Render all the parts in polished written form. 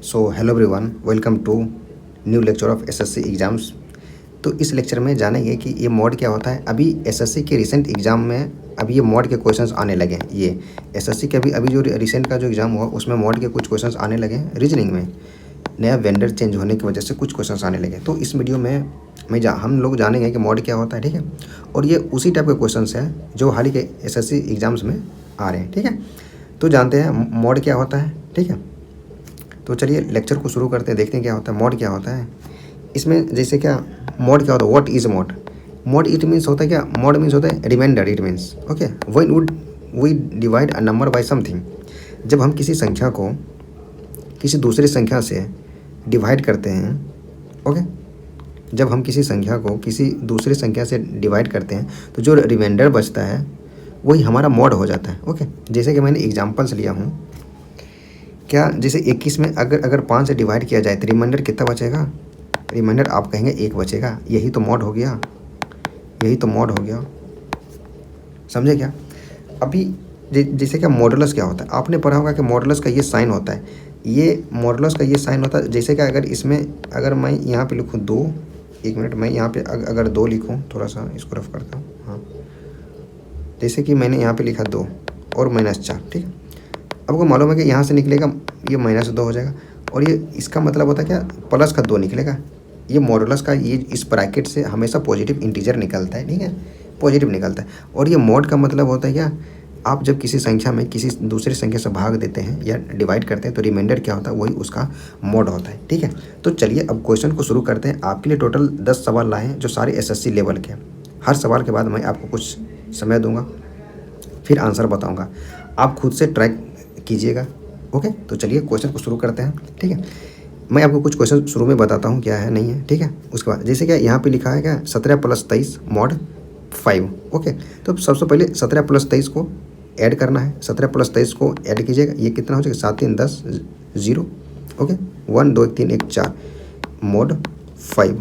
So hello everyone, welcome to new lecture of SSC exams. तो इस lecture में जानेंगे कि ये मॉड क्या होता है। अभी एसएससी के रिसेंट एग्ज़ाम में अभी ये मॉड के क्वेश्चंस आने लगे हैं। ये एसएससी के अभी जो रिसेंट का जो एग्ज़ाम हुआ उसमें मॉड के कुछ क्वेश्चंस आने लगे हैं। रीजनिंग में नया वेंडर चेंज होने की वजह से कुछ क्वेश्चंस आने लगे। तो इस वीडियो में हम लोग जानेंगे कि मॉड क्या होता है, ठीक है। और ये उसी टाइप के क्वेश्चंस हैं जो हाल ही के एसएससी एग्ज़ाम्स में आ रहे हैं, ठीक है। तो जानते हैं मॉड क्या होता है, ठीक है। तो चलिए लेक्चर को शुरू करते हैं, देखते हैं क्या होता है मॉड क्या होता है। इसमें जैसे क्या मॉड क्या होता है, what is mod. Mod it means होता है क्या, मॉड मीन्स होता है remainder. It means okay when would we divide a number by something. जब हम किसी संख्या को किसी दूसरी संख्या से डिवाइड करते हैं, ओके। जब हम किसी संख्या को किसी दूसरी संख्या से डिवाइड करते हैं तो जो रिमाइंडर बचता है वही हमारा मॉड हो जाता है, ओके। जैसे कि मैंने एग्जांपल्स लिया हूँ, क्या जैसे 21 में अगर 5 से डिवाइड किया जाए तो रिमाइंडर कितना बचेगा। रिमाइंडर आप कहेंगे 1 बचेगा। यही तो मॉड हो गया, यही तो मॉड हो गया, समझे क्या। अभी जैसे क्या मॉडुलस क्या होता है, आपने पढ़ा होगा कि मॉडुलस का ये साइन होता है। ये मॉडुलस का ये साइन होता है। जैसे कि अगर इसमें अगर मैं यहाँ पे लिखूँ 2, 1 मिनट, मैं यहाँ पे अगर 2 लिखूँ, थोड़ा सा इसको रफ करता हूँ, हाँ। जैसे कि मैंने यहाँ पे लिखा 2 और -4, ठीक है। आपको मालूम है कि यहाँ से निकलेगा ये -2 हो जाएगा और ये इसका मतलब होता है क्या, प्लस का 2 निकलेगा। ये मॉडुलस का ये इस ब्रैकेट से हमेशा पॉजिटिव इंटीजर निकलता है, ठीक है, पॉजिटिव निकलता है। और ये मॉड का मतलब होता है क्या, आप जब किसी संख्या में किसी दूसरी संख्या से भाग देते हैं या डिवाइड करते हैं तो रिमाइंडर क्या होता है, वही उसका मॉड होता है, ठीक है। तो चलिए अब क्वेश्चन को शुरू करते हैं। आपके लिए टोटल 10 सवाल लाए हैं जो सारे एसएससी लेवल के। हर सवाल के बाद मैं आपको कुछ समय दूंगा, फिर आंसर बताऊंगा, आप खुद से ट्रैक कीजिएगा, ओके। तो चलिए क्वेश्चन को शुरू करते हैं, ठीक है। मैं आपको कुछ क्वेश्चन शुरू में बताता हूँ क्या है नहीं है, ठीक है। उसके बाद जैसे क्या यहाँ पे लिखा है क्या 17 + 23 मॉड 5, ओके। तो सबसे पहले 17 + 23 को ऐड करना है। 17 + 23 को ऐड कीजिएगा, ये कितना हो जाएगा 7 3 10 0, ओके। 1 2 3 1 4 मॉड 5,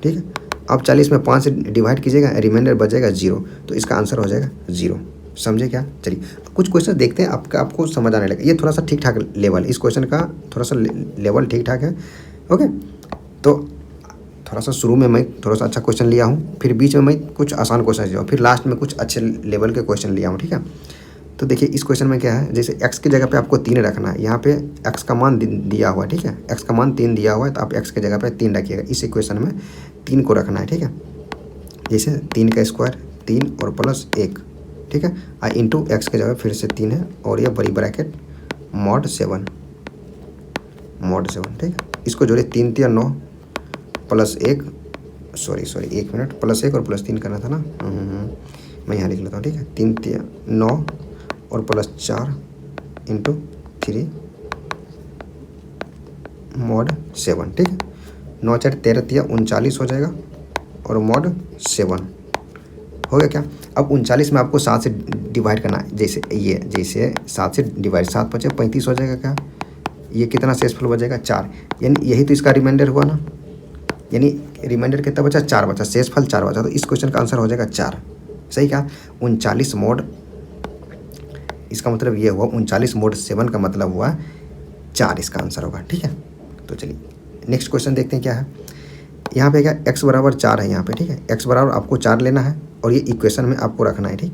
ठीक है। अब 40 में 5 से डिवाइड कीजिएगा, रिमाइंडर बचेगा 0, तो इसका आंसर हो जाएगा 0। समझे क्या। चलिए कुछ क्वेश्चन देखते हैं, आपको समझ आने लगे। ये थोड़ा सा ठीक ठाक लेवल, इस क्वेश्चन का थोड़ा सा लेवल ठीक ठाक है, ओके। तो थोड़ा सा शुरू में मैं थोड़ा सा अच्छा क्वेश्चन लिया हूँ, फिर बीच में मैं कुछ आसान क्वेश्चन लिया हूँ, फिर लास्ट में कुछ अच्छे लेवल के क्वेश्चन लिया हूँ, ठीक है। तो देखिए इस क्वेश्चन में क्या है, जैसे x की जगह पे आपको 3 रखना है। यहाँ पे x का मान दिया हुआ है, ठीक है। x का मान 3 दिया हुआ है तो आप x की जगह पे 3 रखिएगा। इस इक्वेशन में 3 को रखना है, ठीक है। जैसे 3 का स्क्वायर 3 और +1, ठीक है। इंटू एक्स की जगह फिर से 3 है और ये बड़ी ब्रैकेट मॉड 7, ठीक है। इसको जोड़े 3 3 9 +1, सॉरी 1 मिनट, +1 और +3 करना था ना, मैं यहाँ लिख लेता हूँ, ठीक है। 3 3 9 और +4 इंटू 3 मॉड 7, ठीक है। 9 4 13 3 39 हो जाएगा और मॉड 7 हो गया क्या। अब 39 में आपको 7 से डिवाइड करना है। जैसे 7 से डिवाइड, 7 5 35 हो जाएगा क्या। ये कितना शेषफल बचेगा 4, यानी यही तो इसका रिमाइंडर हुआ ना। यानी रिमाइंडर कितना बचा, 4 बचा, शेषफल 4 बचा। तो इस क्वेश्चन का आंसर हो जाएगा 4, सही क्या। 39 मॉड, इसका मतलब ये हुआ 39 मॉड 7 का मतलब हुआ 4, इसका आंसर होगा, ठीक है। तो चलिए नेक्स्ट क्वेश्चन देखते हैं क्या है। यहाँ पे क्या x = 4 है यहाँ पे, ठीक है। x = आपको 4 लेना है और ये इक्वेशन में आपको रखना है, ठीक।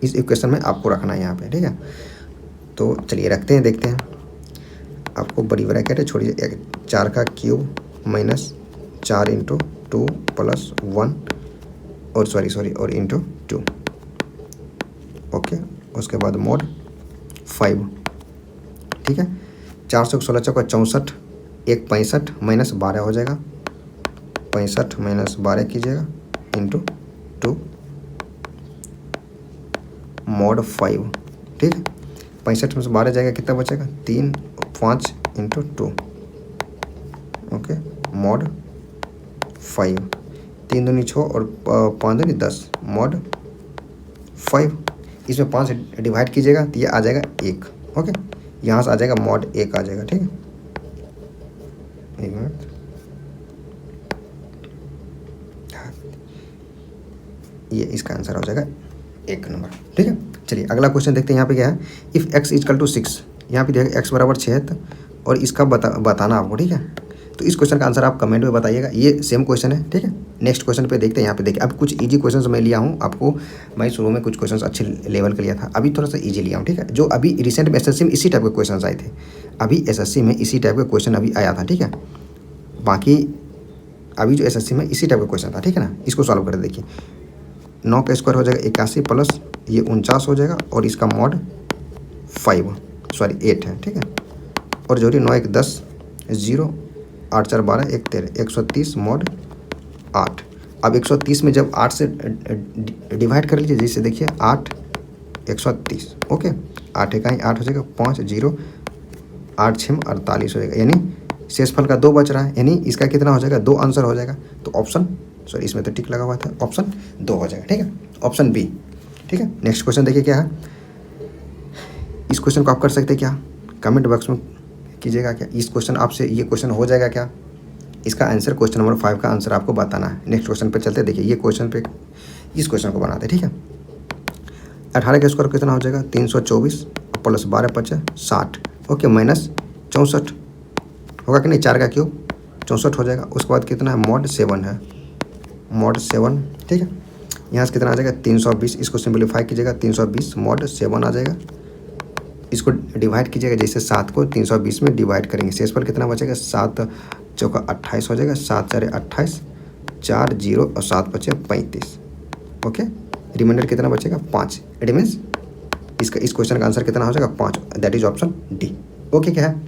इस इक्वेशन में आपको रखना है यहाँ पे, ठीक है। तो चलिए रखते हैं, देखते हैं। आपको बड़ी ब्रैकेट है, छोड़िए, 4 का क्यूब -4 इंटू 2 + 1 और सॉरी और इंटू 2, ओके। उसके बाद मॉड 5, ठीक है। 416 चौका 64, 1 65 -12 हो जाएगा, 65 - 12 कीजिएगा इंटू 2 मॉड 5, ठीक है। 65 में से 12 जाएगा, कितना बचेगा 3 5 इंटू 2, ओके। मॉड 5, 3 दूनी 6 और 5 दूनी 10, मॉड 5। इसमें 5 से डिवाइड कीजिएगा तो ये आ जाएगा 1, ओके। यहाँ से आ जाएगा मॉड 1 आ जाएगा, ठीक है। 1 मिनट, ये इसका आंसर हो जाएगा 1 नंबर, ठीक है। चलिए अगला क्वेश्चन देखते हैं। यहाँ पे क्या है, इफ़ x = 6, यहाँ पे देखिए x = 6 है और इसका बताना आपको, ठीक है। तो इस क्वेश्चन का आंसर आप कमेंट में बताइएगा। ये सेम क्वेश्चन है, ठीक है। नेक्स्ट क्वेश्चन पे देखते हैं। यहाँ पे देखिए, अब कुछ इजी क्वेश्चंस मैं लिया हूँ आपको। मैं शुरू में कुछ क्वेश्चंस अच्छे लेवल का लिया था, अभी थोड़ा सा इजी लिया हूँ, ठीक है। जो अभी रिसेंट में एसएससी में इसी टाइप के क्वेश्चन आए थे, अभी एसएससी में इसी टाइप का क्वेश्चन अभी आया था, ठीक है। बाकी अभी जो एसएससी में इसी टाइप का क्वेश्चन था, ठीक है ना। इसको सॉल्व कर देखिए। 9 का स्क्वायर हो जाएगा 81 प्लस ये 49 हो जाएगा, और इसका मॉड 8 है, ठीक है। और जोड़ी 9 1 10 0 8 4 12 1 13 130 मॉड 8। अब 130 में जब 8 से डिवाइड कर लीजिए, जैसे देखिए 8 130, ओके। 8 इकाई 8 हो जाएगा, 5 0 8 6 48 हो जाएगा, यानी शेषफल का 2 बच रहा है, यानी इसका कितना हो जाएगा, 2 आंसर हो जाएगा। तो ऑप्शन इसमें तो टिक लगा हुआ था, ऑप्शन 2 हो जाएगा, ठीक है। ऑप्शन बी, ठीक है। नेक्स्ट क्वेश्चन देखिए क्या है। इस क्वेश्चन को आप कर सकते हैं क्या, कमेंट बॉक्स में कीजिएगा क्या इस क्वेश्चन आपसे ये क्वेश्चन हो जाएगा क्या। इसका आंसर क्वेश्चन नंबर 5 का आंसर आपको बताना है। नेक्स्ट क्वेश्चन पे चलते, देखिए ये क्वेश्चन पे इस क्वेश्चन को बनाते हैं, ठीक है। 18 का स्क्वायर कितना हो जाएगा, 324 प्लस 12 5 60, ओके, माइनस 64 होगा कि नहीं, 4 का क्यूब 64 हो जाएगा। उसके बाद कितना है, मॉड 7 है, मॉड 7, ठीक है। यहाँ से कितना आ जाएगा, 320, इसको सिंपलीफाई कीजिएगा, 320 मॉड 7 आ जाएगा। इसको डिवाइड कीजिएगा, जैसे 7 को 320 में डिवाइड करेंगे, शेषफल कितना बचेगा, 7 चौका 28 हो जाएगा, 7 4 28, 4 0 और 7 5 35, ओके। रिमाइंडर कितना बचेगा, 5। इट मीन्स इसका इस क्वेश्चन का आंसर कितना हो जाएगा, 5। That is option D, okay. क्या है,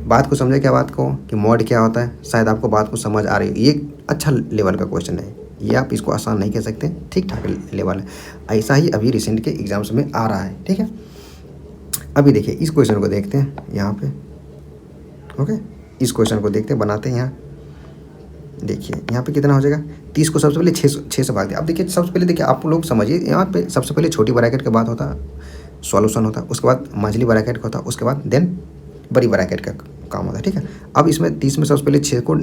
बात को समझे क्या, बात को कि मॉड क्या होता है। शायद आपको बात को समझ आ रही है। ये अच्छा लेवल का क्वेश्चन है, ये आप इसको आसान नहीं कह सकते, ठीक ठाक लेवल है। ऐसा ही अभी रिसेंट के एग्जाम्स में आ रहा है, ठीक है। अभी देखिए इस क्वेश्चन को देखते हैं यहाँ पे, ओके। इस क्वेश्चन को देखते हैं, बनाते हैं। यहाँ देखिए यहाँ पे कितना हो जाएगा, 30 को सबसे पहले 6 से भाग दिया। अब देखिए सबसे पहले देखिए आप लोग समझिए, यहाँ पे सबसे पहले छोटी ब्रैकेट के बाद होता है सॉल्यूशन होता है, उसके बाद मंझली ब्रैकेट का होता है, उसके बाद देन बड़ी ब्रैकेट का काम होता है, ठीक है। अब इसमें 30 में सबसे पहले 6 को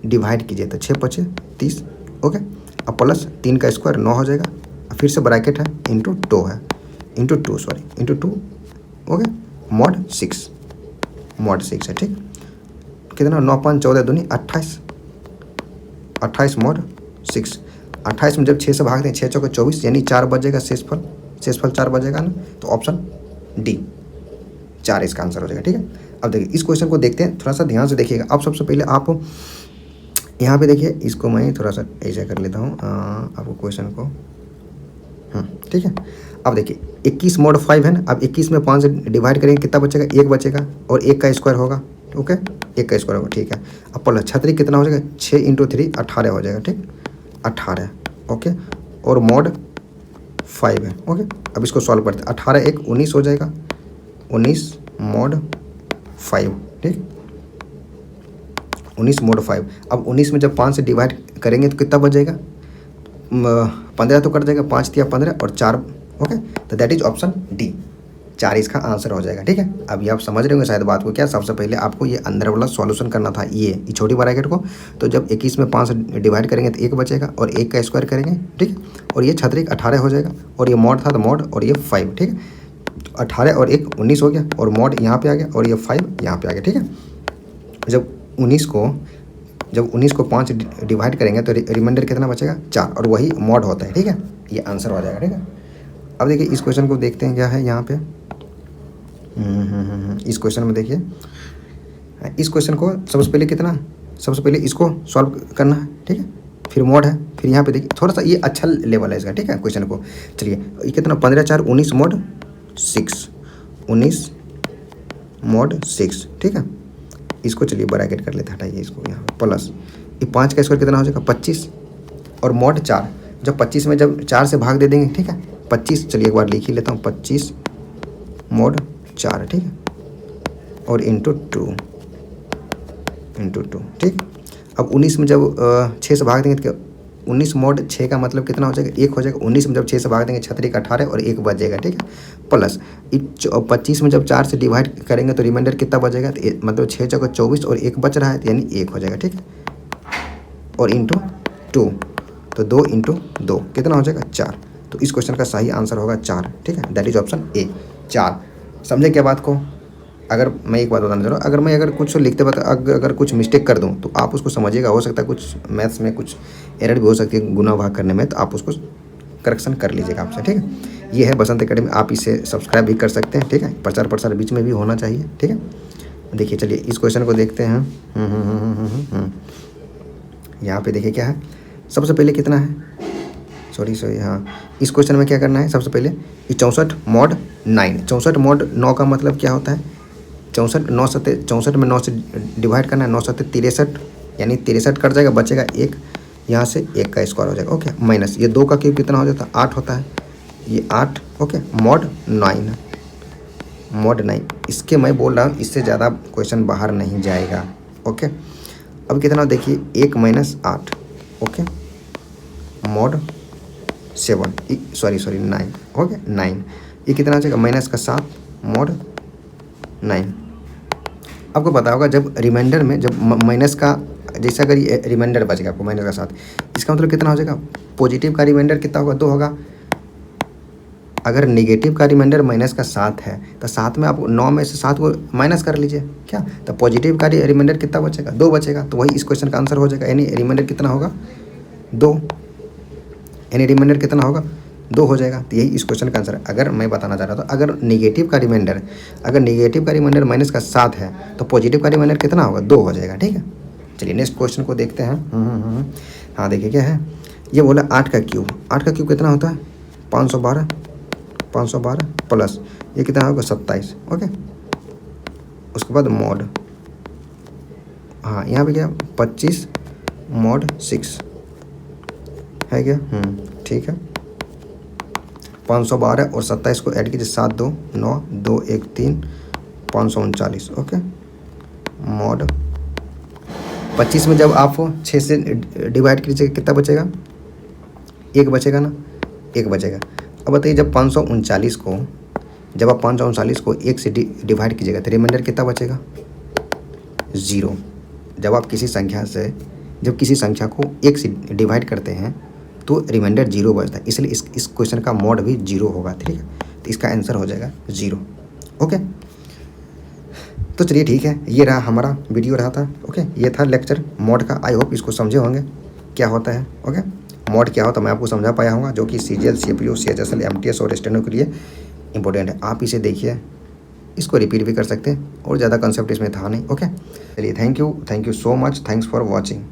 डिवाइड कीजिए, तो 6 5 30, ओके। अब प्लस 3 का स्क्वायर 9 हो जाएगा, फिर से ब्रैकेट है, इंटू 2 है, इंटू 2, ओके। मॉड 6 है, ठीक। कितना, 9 5 14 दूनी 28 मॉड 6। 28 में जब 6 से भागते हैं, 6 चौके 24, यानी 4 बचेगा, शेषफल 4 बचेगा ना, तो ऑप्शन डी 4 इसका आंसर हो जाएगा, ठीक है। अब देखिए इस क्वेश्चन को देखते हैं, थोड़ा सा ध्यान से देखिएगा। अब सबसे पहले आप यहाँ पे देखिए, इसको मैं थोड़ा सा ऐसा कर लेता हूँ आपको क्वेश्चन को, ठीक है। अब देखिए 21 मॉड 5 है ना। अब 21 में 5 से डिवाइड करेंगे, कितना बचेगा, 1 बचेगा, और 1 का स्क्वायर होगा, ओके, 1 का स्क्वायर होगा, ठीक है। अब प्लस 36 कितना हो जाएगा, 6 × 3 18 हो जाएगा, ठीक, 18, ओके। और मॉड 5 है, ओके। अब इसको सॉल्व करते हैं, 18 1 19 हो जाएगा, 19 मॉड 5, ठीक, 19 मॉड 5। अब 19 में जब 5 से डिवाइड करेंगे तो कितना बचेगा, 15 तो कट जाएगा, 5 × 15 और 4, ओके। तो दैट इज ऑप्शन डी, 4 इसका आंसर हो जाएगा, ठीक है। अभी आप समझ रहे होंगे शायद बात को, क्या सबसे पहले आपको ये अंदर वाला सॉल्यूशन करना था, ये छोटी ब्रैकेट को। तो जब 21 में 5 से डिवाइड करेंगे तो 1 बचेगा, और 1 का स्क्वायर करेंगे, ठीक। और ये 36 18 हो जाएगा, और ये मॉड था तो मॉड, और ये 5, ठीक है। 18 और 1 19 हो गया, और मॉड यहाँ पे आ गया, और ये 5 यहाँ पे आ गया, ठीक है। जब 19 को 5 डिवाइड करेंगे तो रिमाइंडर कितना बचेगा, 4, और वही मॉड होता है, ठीक है। ये आंसर हो जाएगा, ठीक है। अब देखिए इस क्वेश्चन को देखते हैं क्या है यहाँ पे। इस क्वेश्चन में देखिए, इस क्वेश्चन को सबसे पहले इसको सॉल्व करना है, ठीक है। फिर मॉड है, फिर यहाँ पे देखिए थोड़ा सा ये अच्छा लेवल है इसका, ठीक है। क्वेश्चन को चलिए, ये कितना, 15 4 19 मॉड 6, 19 मॉड 6, ठीक है। इसको चलिए ब्रैकेट कर लेते हैं, हटाइए इसको यहाँ प्लस, ये 5 का स्क्वायर कितना हो जाएगा, 25, और मॉड 4। जब 25 में जब 4 से भाग दे देंगे, ठीक है, 25, चलिए एक बार लिख ही लेता हूँ, 25 मॉड 4, ठीक है, और इंटू 2, ठीक। अब 19 में जब 6 से भाग देंगे तो 19 मॉड 6 का मतलब कितना हो जाएगा, 1 हो जाएगा। 19 में जब 6 से भाग देंगे, 36 18 और 1 बच जाएगा, ठीक है। प्लस 25 में जब 4 से डिवाइड करेंगे तो रिमाइंडर कितना बचेगा, तो मतलब 6 चौका 24 और 1 बच रहा है, यानी 1 हो जाएगा, ठीक है। और इंटू 2, तो 2 × 2 कितना हो जाएगा, 4। तो इस क्वेश्चन का सही आंसर होगा 4, ठीक है। That is option A, 4। समझे क्या बात को। अगर मैं एक बात बताना चाह रहा हूँ, अगर कुछ लिखते वक्त अगर कुछ मिस्टेक कर दूँ तो आप उसको समझिएगा। हो सकता है कुछ मैथ्स में कुछ एरर भी हो सकती है गुना भाग करने में, तो आप उसको करेक्शन कर लीजिएगा आपसे, ठीक है। ये है बसंत एकेडमी, आप इसे सब्सक्राइब भी कर सकते हैं, ठीक है। प्रचार प्रसार बीच में भी होना चाहिए, ठीक है। देखिए चलिए इस क्वेश्चन को देखते हैं। यहाँ पे देखिए क्या है, सबसे पहले कितना है, सॉरी हाँ, इस क्वेश्चन में क्या करना है, सबसे पहले ये 64 mod 9, 64 mod 9 का मतलब क्या होता है, 64 में 9 से डिवाइड करना है, 9 7 63, यानी 63 कट जाएगा, बचेगा 1, यहाँ से 1 का स्क्वायर हो जाएगा, ओके। माइनस ये 2 का क्यूब कितना हो जाता है, 8 होता है, ये 8, ओके। mod 9, इसके मैं बोल रहा हूँ इससे ज़्यादा क्वेश्चन बाहर नहीं जाएगा, ओके। अब कितना देखिए 1 - 8, ओके, mod 9, ओके 9, ये कितना आ जाएगा माइनस का 7 mod 9। आपको पता होगा जब रिमाइंडर में जब माइनस का, जैसे अगर ये रिमाइंडर बच गया आपको माइनस का 7, इसका मतलब कितना हो जाएगा, पॉजिटिव का रिमाइंडर कितना होगा, 2 होगा। अगर नेगेटिव का रिमाइंडर माइनस का 7 है तो 7 में आप 9 में से 7 को माइनस कर लीजिए, क्या, तो पॉजिटिव का रिमाइंडर कितना बचेगा, 2 बचेगा। तो वही इस क्वेश्चन का आंसर हो जाएगा, यानी रिमाइंडर कितना होगा, 2, यानी रिमाइंडर कितना होगा, 2 हो जाएगा। तो यही इस क्वेश्चन का आंसर है। अगर मैं बताना चाह रहा था, अगर नेगेटिव का रिमाइंडर माइनस का 7 है तो पॉजिटिव का रिमाइंडर कितना होगा, 2 हो जाएगा, ठीक है। चलिए नेक्स्ट क्वेश्चन को देखते हैं। हाँ देखिए क्या है, ये बोला 8 का क्यूब कितना होता है, 512 प्लस ये कितना होगा, 27, ओके। उसके बाद mod, हाँ यहाँ पे क्या 25 mod 6 है क्या, ठीक है। 512 और 27 को ऐड कीजिए, 7 2 9 2 1 3 539, ओके। mod 25 में जब आप 6 से डिवाइड कीजिएगा कितना बचेगा, 1 बचेगा ना, 1 बचेगा। अब बताइए जब 539 को, जब आप 539 को 1 से डिवाइड कीजिएगा तो रिमाइंडर कितना बचेगा, 0। जब आप किसी संख्या को 1 से डिवाइड करते हैं तो रिमाइंडर 0 बचता है, इसलिए इस क्वेश्चन का mod भी 0 होगा, ठीक है। तो इसका आंसर हो जाएगा 0, ओके। तो चलिए ठीक है, ये रहा हमारा वीडियो रहा था, ओके। ये था लेक्चर mod का, आई होप इसको समझे होंगे क्या होता है, ओके। mod क्या होता है मैं आपको समझा पाया हूँ, जो कि CGL CPU CHSL MTS और स्टेनो के लिए इंपॉर्टेंट है। आप इसे देखिए, इसको रिपीट भी कर सकते हैं, और ज़्यादा कंसेप्ट इसमें था नहीं, ओके। चलिए thank you so much, thanks for watching.